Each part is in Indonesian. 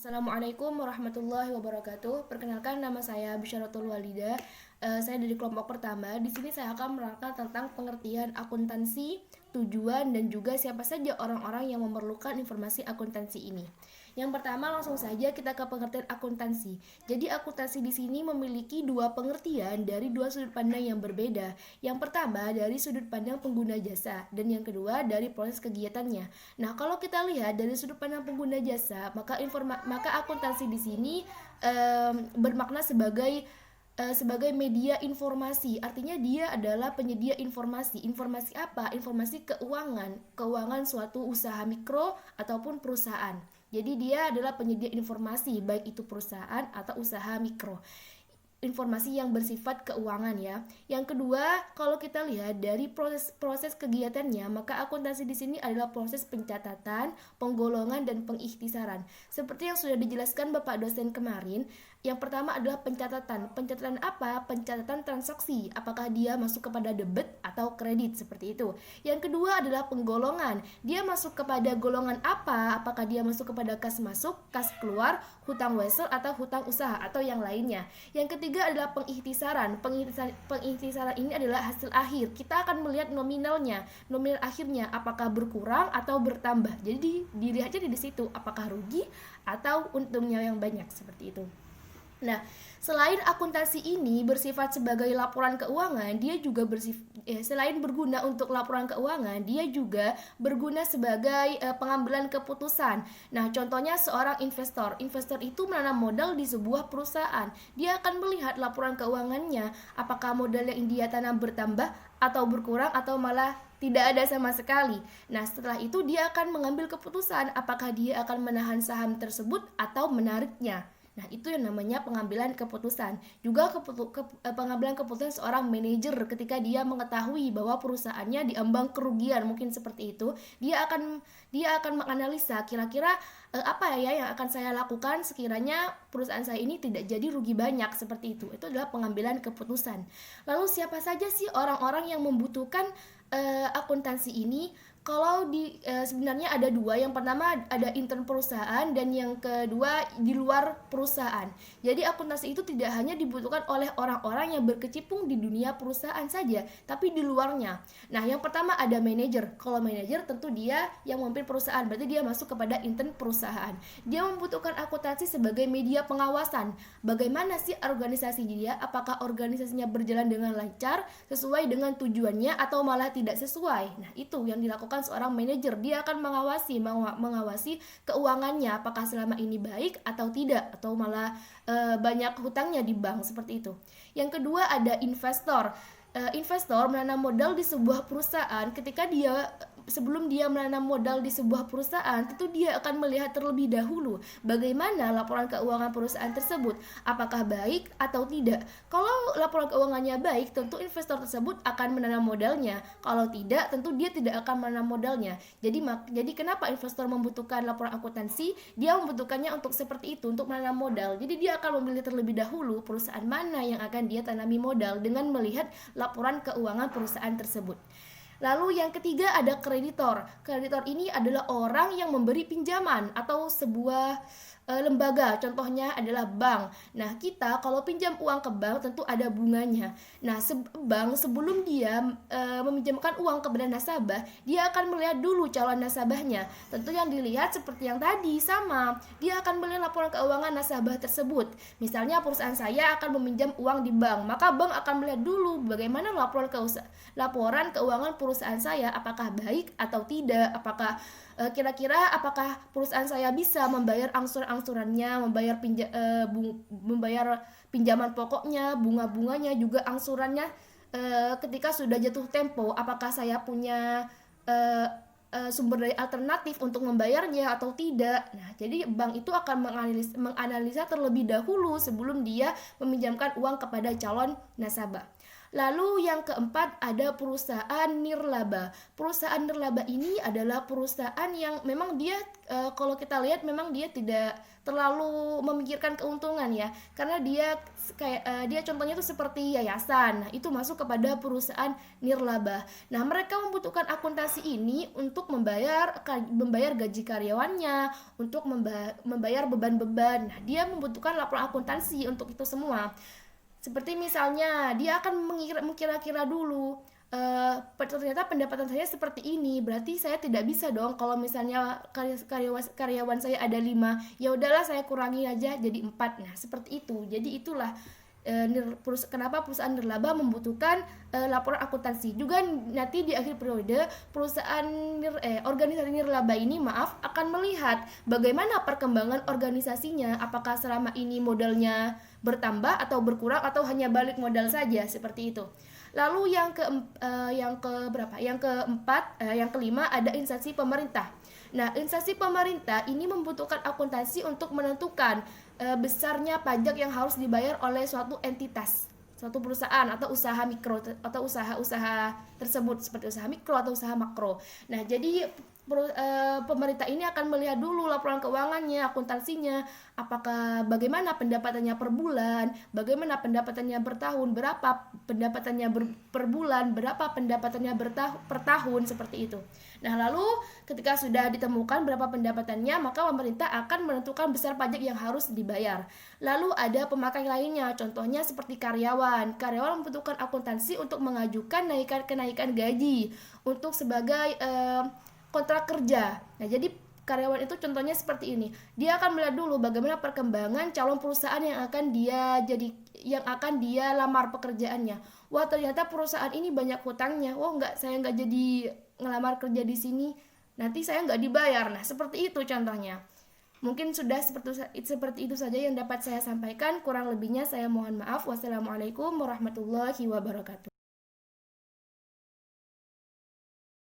Assalamualaikum warahmatullahi wabarakatuh. Perkenalkan, nama saya Bisyaratul Walida. Saya dari kelompok pertama. Di sini saya akan menerangkan tentang pengertian akuntansi, tujuan, dan juga siapa saja orang-orang yang memerlukan informasi akuntansi ini. Yang pertama, langsung saja kita ke pengertian akuntansi. Jadi akuntansi di sini memiliki dua pengertian dari dua sudut pandang yang berbeda. Yang pertama dari sudut pandang pengguna jasa, dan yang kedua dari proses kegiatannya. Nah, kalau kita lihat dari sudut pandang pengguna jasa, maka akuntansi di sini bermakna sebagai media informasi. Artinya dia adalah penyedia informasi. Informasi apa? Informasi keuangan suatu usaha mikro ataupun perusahaan. Jadi dia adalah penyedia informasi, baik itu perusahaan atau usaha mikro. Informasi yang bersifat keuangan ya. Yang kedua, kalau kita lihat dari proses kegiatannya, maka akuntansi di sini adalah proses pencatatan, penggolongan, dan pengikhtisaran. Seperti yang sudah dijelaskan Bapak dosen kemarin, yang pertama adalah pencatatan. Pencatatan apa? Pencatatan transaksi. Apakah dia masuk kepada debit atau kredit, seperti itu. Yang kedua adalah penggolongan. Dia masuk kepada golongan apa? Apakah dia masuk kepada kas masuk, kas keluar, hutang wesel, atau hutang usaha, atau yang lainnya. Yang ketiga adalah pengikhtisaran. Pengikhtisaran ini adalah hasil akhir. Kita akan melihat nominalnya, nominal akhirnya apakah berkurang atau bertambah. Jadi dilihat aja di situ apakah rugi atau untungnya yang banyak, seperti itu. Nah, selain akuntansi ini bersifat sebagai laporan keuangan, dia juga selain berguna untuk laporan keuangan, dia juga berguna sebagai pengambilan keputusan. Nah, contohnya seorang investor. Investor itu menanam modal di sebuah perusahaan. Dia akan melihat laporan keuangannya, apakah modal yang dia tanam bertambah atau berkurang atau malah tidak ada sama sekali. Nah, setelah itu dia akan mengambil keputusan apakah dia akan menahan saham tersebut atau menariknya. Nah, itu yang namanya pengambilan keputusan. Juga pengambilan keputusan seorang manajer ketika dia mengetahui bahwa perusahaannya diambang kerugian, mungkin seperti itu. Dia akan menganalisa kira-kira apa ya yang akan saya lakukan sekiranya perusahaan saya ini tidak jadi rugi banyak, seperti itu. Itu adalah pengambilan keputusan. Lalu siapa saja sih orang-orang yang membutuhkan akuntansi ini? Kalau sebenarnya ada dua. Yang pertama ada intern perusahaan dan yang kedua di luar perusahaan. Jadi akuntansi itu tidak hanya dibutuhkan oleh orang-orang yang berkecimpung di dunia perusahaan saja, tapi di luarnya. Nah, yang pertama ada manajer. Kalau manajer tentu dia yang memimpin perusahaan, berarti dia masuk kepada intern perusahaan. Dia membutuhkan akuntansi sebagai media pengawasan. Bagaimana sih organisasi dia? Apakah organisasinya berjalan dengan lancar, sesuai dengan tujuannya atau malah tidak sesuai? Nah, itu yang dilakukan seorang manajer. Dia akan mengawasi keuangannya, apakah selama ini baik atau tidak, atau malah banyak hutangnya di bank, seperti itu. Yang kedua ada investor. Investor menanam modal di sebuah perusahaan. Sebelum dia menanam modal di sebuah perusahaan, tentu dia akan melihat terlebih dahulu bagaimana laporan keuangan perusahaan tersebut, apakah baik atau tidak. Kalau laporan keuangannya baik, tentu investor tersebut akan menanam modalnya. Kalau tidak, tentu dia tidak akan menanam modalnya. Jadi kenapa investor membutuhkan laporan akuntansi? Dia membutuhkannya untuk seperti itu, untuk menanam modal. Jadi dia akan memilih terlebih dahulu perusahaan mana yang akan dia tanami modal dengan melihat laporan keuangan perusahaan tersebut. Lalu yang ketiga ada kreditor. Kreditor ini adalah orang yang memberi pinjaman atau sebuah lembaga, contohnya adalah bank. Nah, kita kalau pinjam uang ke bank tentu ada bunganya. Nah, bank sebelum dia meminjamkan uang kepada nasabah, dia akan melihat dulu calon nasabahnya. Tentu yang dilihat seperti yang tadi, sama. Dia akan melihat laporan keuangan nasabah tersebut. Misalnya perusahaan saya akan meminjam uang di bank, maka bank akan melihat dulu bagaimana laporan keuangan perusahaan saya, apakah baik atau tidak, kira-kira apakah perusahaan saya bisa membayar angsurannya, membayar pinjaman pokoknya, bunga-bunganya, juga angsurannya ketika sudah jatuh tempo, apakah saya punya sumber daya alternatif untuk membayarnya atau tidak. Nah, jadi bank itu akan menganalisa terlebih dahulu sebelum dia meminjamkan uang kepada calon nasabah. Lalu yang keempat ada perusahaan nirlaba. Perusahaan nirlaba ini adalah perusahaan yang memang dia kalau kita lihat memang dia tidak terlalu memikirkan keuntungan ya, karena dia kayak dia contohnya itu seperti yayasan. Nah, itu masuk kepada perusahaan nirlaba. Nah, mereka membutuhkan akuntansi ini untuk membayar gaji karyawannya, untuk membayar beban-beban. Nah, dia membutuhkan laporan akuntansi untuk itu semua. Seperti misalnya dia akan mengkira-kira dulu, ternyata pendapatan saya seperti ini, berarti saya tidak bisa dong kalau misalnya karyawan saya ada 5, ya udahlah saya kurangi aja jadi 4. Nah, seperti itu. Jadi itulah kenapa perusahaan nirlaba membutuhkan laporan akuntansi. Juga nanti di akhir periode organisasi nirlaba ini akan melihat bagaimana perkembangan organisasinya, apakah selama ini modalnya bertambah atau berkurang atau hanya balik modal saja, seperti itu. Lalu yang kelima ada instansi pemerintah. Nah, instansi pemerintah ini membutuhkan akuntansi untuk menentukan besarnya pajak yang harus dibayar oleh suatu entitas, suatu perusahaan atau usaha mikro atau usaha-usaha tersebut, seperti usaha mikro atau usaha makro. Nah, jadi pemerintah ini akan melihat dulu laporan keuangannya, akuntansinya, apakah bagaimana pendapatannya per bulan, bagaimana pendapatannya bertahun, berapa pendapatannya per bulan, berapa pendapatannya per tahun, seperti itu. Nah, lalu ketika sudah ditemukan berapa pendapatannya, maka pemerintah akan menentukan besar pajak yang harus dibayar. Lalu ada pemakai lainnya, contohnya seperti karyawan. Karyawan membutuhkan akuntansi untuk mengajukan kenaikan gaji untuk sebagai kontrak kerja. Nah, jadi karyawan itu contohnya seperti ini. Dia akan melihat dulu bagaimana perkembangan calon perusahaan yang akan dia lamar pekerjaannya. Wah, ternyata perusahaan ini banyak hutangnya. Oh, saya nggak jadi ngelamar kerja di sini. Nanti saya nggak dibayar. Nah, seperti itu contohnya. Mungkin sudah seperti itu saja yang dapat saya sampaikan. Kurang lebihnya saya mohon maaf. Wassalamualaikum warahmatullahi wabarakatuh.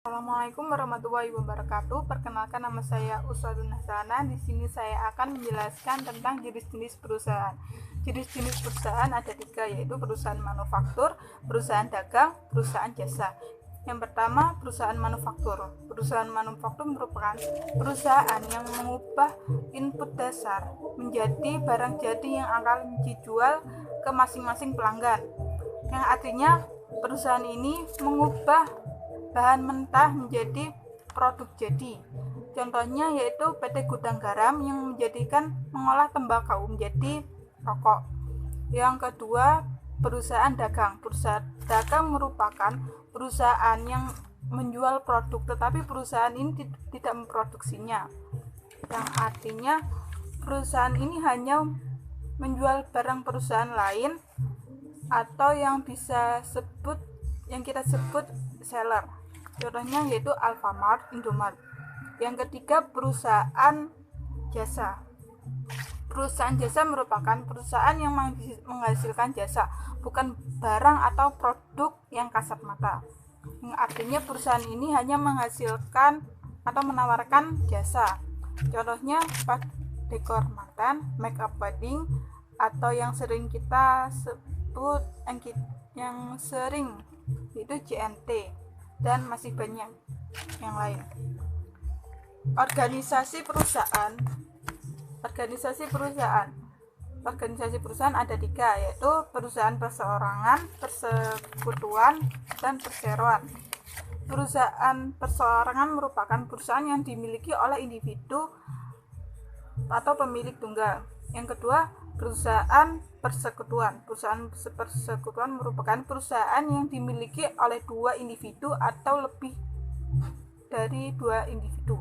Assalamualaikum warahmatullahi wabarakatuh. Perkenalkan, nama saya Uswadun Hasana. Di sini saya akan menjelaskan tentang jenis-jenis perusahaan. Jenis-jenis perusahaan ada 3, yaitu perusahaan manufaktur, perusahaan dagang, perusahaan jasa. Yang pertama, perusahaan manufaktur. Perusahaan manufaktur merupakan perusahaan yang mengubah input dasar menjadi barang jadi yang akan dijual ke masing-masing pelanggan. Yang artinya perusahaan ini mengubah bahan mentah menjadi produk jadi. Contohnya yaitu PT Gudang Garam yang mengolah tembakau menjadi rokok. Yang kedua, perusahaan dagang. Perusahaan dagang merupakan perusahaan yang menjual produk, tetapi perusahaan ini tidak memproduksinya. Yang artinya perusahaan ini hanya menjual barang perusahaan lain atau yang kita sebut seller. Contohnya yaitu Alfamart, Indomart. Yang ketiga, perusahaan jasa. Perusahaan jasa merupakan perusahaan yang menghasilkan jasa, bukan barang atau produk yang kasat mata. Yang artinya perusahaan ini hanya menghasilkan atau menawarkan jasa. Contohnya dekor mantan, make up wedding, atau yang sering kita sebut yang sering itu JNT, dan masih banyak yang lain. Organisasi perusahaan ada 3, yaitu perusahaan perseorangan, persekutuan, dan perseroan. Perusahaan perseorangan merupakan perusahaan yang dimiliki oleh individu atau pemilik tunggal. Yang kedua, perusahaan persekutuan. Perusahaan persekutuan merupakan perusahaan yang dimiliki oleh 2 individu atau lebih dari 2 individu.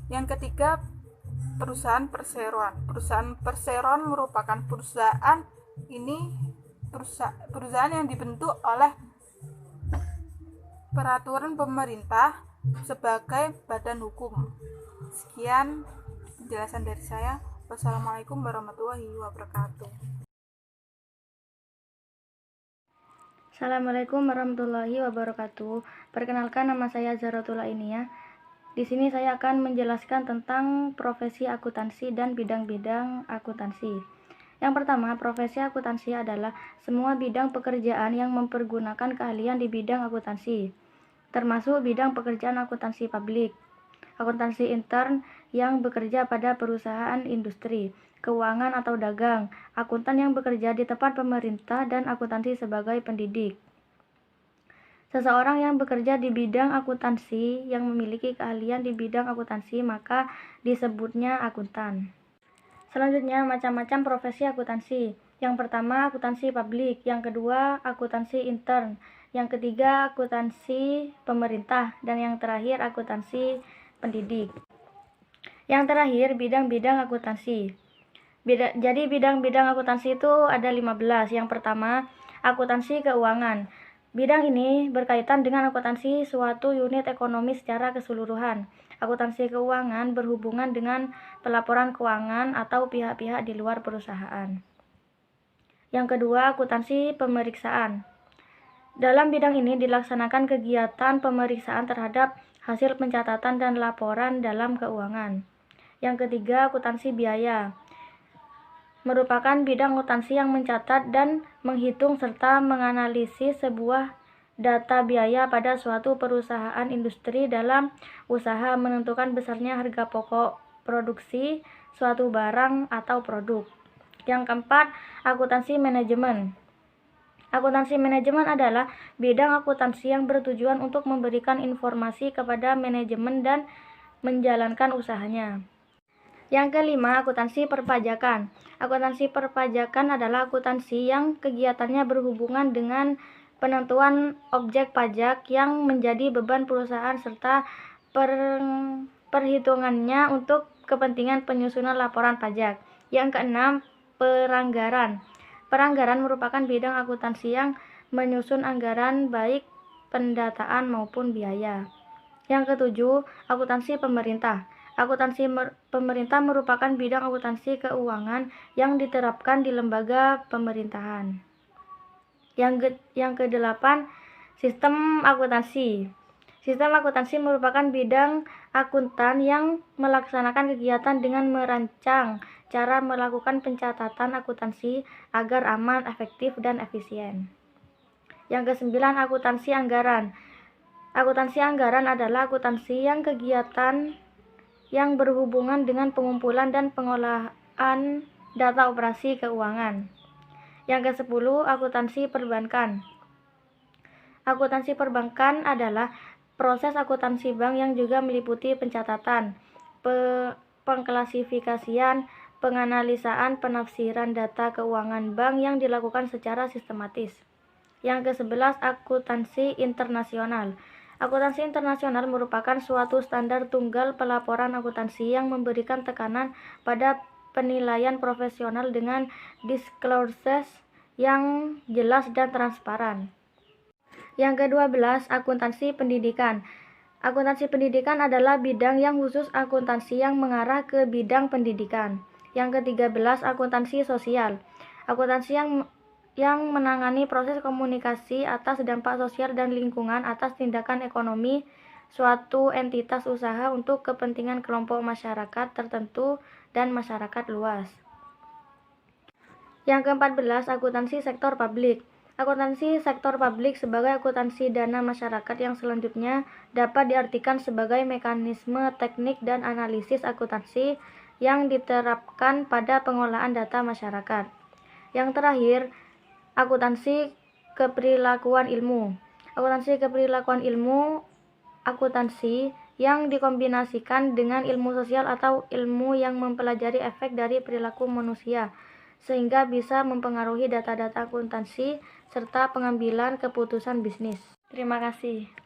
Yang ketiga, perusahaan perseroan. Perusahaan perseroan merupakan perusahaan yang dibentuk oleh peraturan pemerintah sebagai badan hukum. Sekian penjelasan dari saya. Wassalamualaikum warahmatullahi wabarakatuh. Assalamualaikum warahmatullahi wabarakatuh. Perkenalkan, nama saya Zahratul Ainia. Di sini saya akan menjelaskan tentang profesi akuntansi dan bidang-bidang akuntansi. Yang pertama, profesi akuntansi adalah semua bidang pekerjaan yang mempergunakan keahlian di bidang akuntansi, termasuk bidang pekerjaan akuntansi publik, akuntansi intern yang bekerja pada perusahaan industri, keuangan atau dagang, akuntan yang bekerja di tempat pemerintah, dan akuntansi sebagai pendidik. Seseorang yang bekerja di bidang akuntansi yang memiliki keahlian di bidang akuntansi maka disebutnya akuntan. Selanjutnya, macam-macam profesi akuntansi. Yang pertama, akuntansi publik. Yang kedua, akuntansi intern. Yang ketiga, akuntansi pemerintah. Dan yang terakhir, akuntansi pendidik. Yang terakhir, bidang-bidang akuntansi. Jadi bidang-bidang akuntansi itu ada 15. Yang pertama, akuntansi keuangan. Bidang ini berkaitan dengan akuntansi suatu unit ekonomi secara keseluruhan. Akuntansi keuangan berhubungan dengan pelaporan keuangan atau pihak-pihak di luar perusahaan. Yang kedua, akuntansi pemeriksaan. Dalam bidang ini dilaksanakan kegiatan pemeriksaan terhadap hasil pencatatan dan laporan dalam keuangan. Yang ketiga, akuntansi biaya. Merupakan bidang akuntansi yang mencatat dan menghitung serta menganalisis sebuah data biaya pada suatu perusahaan industri dalam usaha menentukan besarnya harga pokok produksi suatu barang atau produk. Yang keempat, akuntansi manajemen. Akuntansi manajemen adalah bidang akuntansi yang bertujuan untuk memberikan informasi kepada manajemen dan menjalankan usahanya. Yang kelima, akuntansi perpajakan. Akuntansi perpajakan adalah akuntansi yang kegiatannya berhubungan dengan penentuan objek pajak yang menjadi beban perusahaan serta perhitungannya untuk kepentingan penyusunan laporan pajak. Yang keenam, peranggaran. Peranggaran merupakan bidang akuntansi yang menyusun anggaran baik pendataan maupun biaya. Yang ketujuh, akuntansi pemerintah. Akuntansi pemerintah merupakan bidang akuntansi keuangan yang diterapkan di lembaga pemerintahan. Yang kedelapan, sistem akuntansi. Sistem akuntansi merupakan bidang akuntan yang melaksanakan kegiatan dengan merancang cara melakukan pencatatan akuntansi agar aman, efektif, dan efisien. Yang kesembilan, akuntansi anggaran. Akuntansi anggaran adalah akuntansi yang kegiatan yang berhubungan dengan pengumpulan dan pengolahan data operasi keuangan. Yang ke-10, akuntansi perbankan. Akuntansi perbankan adalah proses akuntansi bank yang juga meliputi pencatatan, pengklasifikasian, penganalisaan, penafsiran data keuangan bank yang dilakukan secara sistematis. Yang ke-11, akuntansi internasional. Akuntansi internasional merupakan suatu standar tunggal pelaporan akuntansi yang memberikan tekanan pada penilaian profesional dengan disclosures yang jelas dan transparan. Yang ke-12, akuntansi pendidikan. Akuntansi pendidikan adalah bidang yang khusus akuntansi yang mengarah ke bidang pendidikan. Yang ke-13, akuntansi sosial. Akuntansi yang menangani proses komunikasi atas dampak sosial dan lingkungan atas tindakan ekonomi suatu entitas usaha untuk kepentingan kelompok masyarakat tertentu dan masyarakat luas. Yang ke-14, akuntansi sektor publik. Akuntansi sektor publik sebagai akuntansi dana masyarakat yang selanjutnya dapat diartikan sebagai mekanisme teknik dan analisis akuntansi yang diterapkan pada pengolahan data masyarakat. Yang terakhir, akuntansi keperilakuan ilmu. Akuntansi keperilakuan ilmu akuntansi yang dikombinasikan dengan ilmu sosial atau ilmu yang mempelajari efek dari perilaku manusia sehingga bisa mempengaruhi data-data akuntansi serta pengambilan keputusan bisnis. Terima kasih.